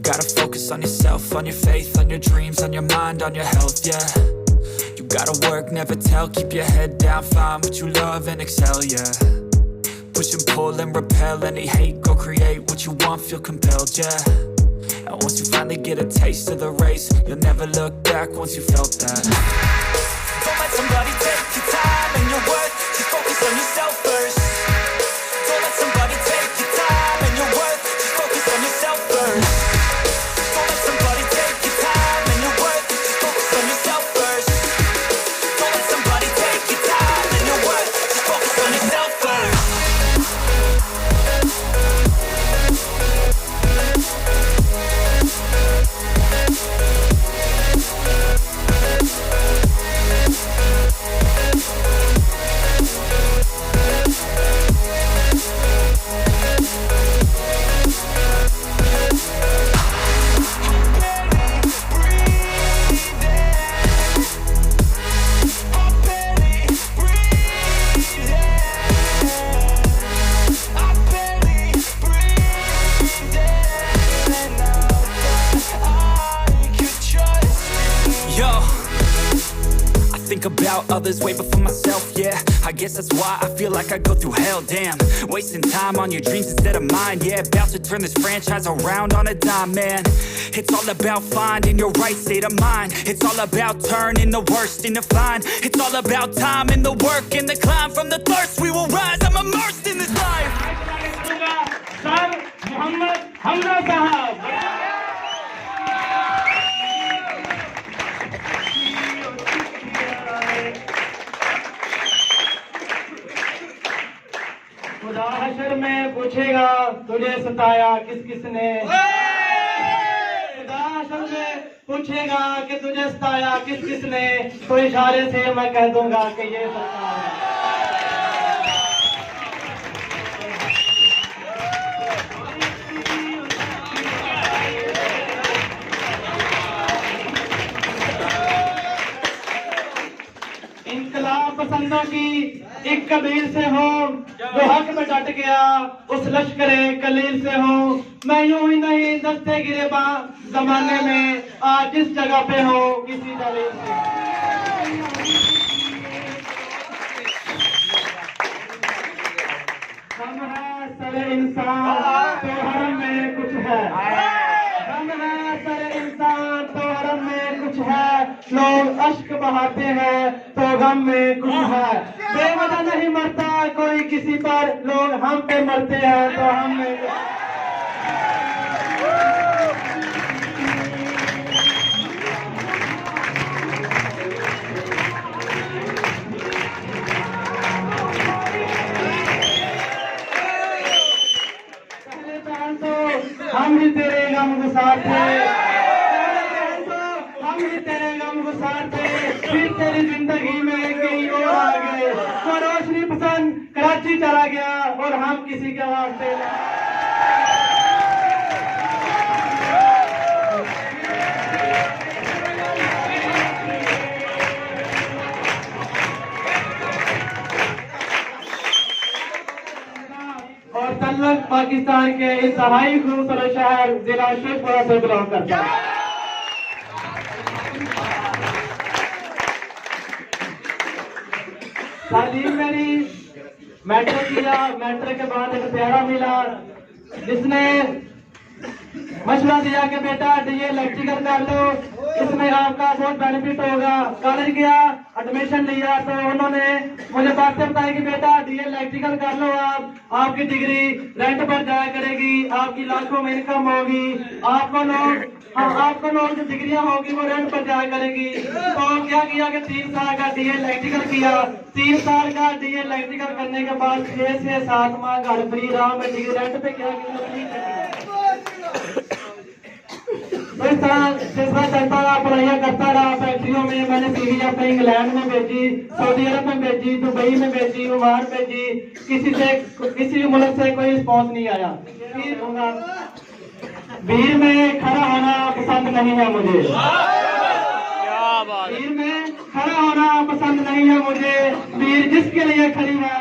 gotta focus on yourself, on your faith, on your dreams, on your mind, on your health, yeah. You gotta work, never tell, keep your head down, find what you love and excel, yeah. Push and pull and repel any hate, go create what you want, feel compelled, yeah. And once you finally get a taste of the race, you'll never look back once you felt that. Don't let somebody take your time and your worth, just focus on yourself first. Don't let somebody take your time and your worth, just focus on yourself first. Don't let somebody take your time and your worth, just focus on yourself first. Don't let somebody take your time and your worth, just focus on yourself first. About others way before myself, yeah. I guess that's why I feel like I go through hell, damn. Wasting time on your dreams instead of mine, yeah. About to turn this franchise around on a dime, man. It's all about finding your right state of mind. It's all about turning the worst into fine. It's all about time and the work and the climb. From the thirst we will rise, I'm immersed in this life. Sir Hamza sahab. खुदा हशर में पूछेगा तुझे सताया किस किसने, खुदा हशर में पूछेगा कि तुझे सताया किस किसने, तो इशारे से मैं कह दूंगा कि ये सताया है। इनकलाब पसंदों की एक कबीर से हो जो हक में डट गया, उस लश्करे कलील से हो। मैं यूं ही नहीं दस्ते गिरेबा जमाने में, आज जिस जगह पे हो किसी दलील से। हम है सर इंसान तो हरम में कुछ है, हम है सर इंसान तो हरम में कुछ है। लोग अश्क बहाते हैं तो गम में कुछ है। बेवजह नहीं मरता कोई किसी पर, लोग हम पे मरते हैं तो हम में। पहले पहल तो हम ही तेरे गम गुसार थे, हम ही तेरे गम गुसार थे। फिर तेरी जिंदगी में कई और आ गए, वो रोशनी पसंद कराची चला गया और हम किसी के वास्ते। और तल्लक पाकिस्तान के इंतहाई खूबसूरत शहर जिला शेखपुरा से बिलोंग करता है। तालीम मेरी मैट्रिक किया, मैट्रिक के बाद एक प्यारा मिला जिसने मशवरा दिया कि बेटा डीए इलेक्ट्रिकल कर लो, इसमें आपका बहुत बेनिफिट होगा। कॉलेज गया, एडमिशन लिया तो उन्होंने मुझे बातें बताई कि बेटा डीए इलेक्ट्रिकल कर लो, आपकी डिग्री रेंट पर जाया करेगी, आपकी लाखों में इनकम होगी, आपको लोग जो डिग्रियां होगी वो रेंट पर जाया करेगी। तो क्या किया कि 3 साल का डीए इलेक्ट्रिकल किया। 3 साल का डीए इलेक्ट्रिकल करने के बाद 6 से 7 माह घर फ्री रहा। मैं डिग्री रेंट पे क्या इस तरह सिलसिला चलता रहा, पढ़ाइयाँ करता रहा। फैक्ट्रियों में मैंने सीवी अपने इंग्लैंड में भेजी, सऊदी अरब में भेजी, दुबई में भेजी, ओमान भेजी। किसी भी मुल्क से कोई रिस्पॉन्स नहीं आया। भीड़ में खड़ा होना पसंद नहीं है मुझे, भीड़ में खड़ा होना पसंद नहीं है मुझे। भीड़ जिसके लिए खड़ी है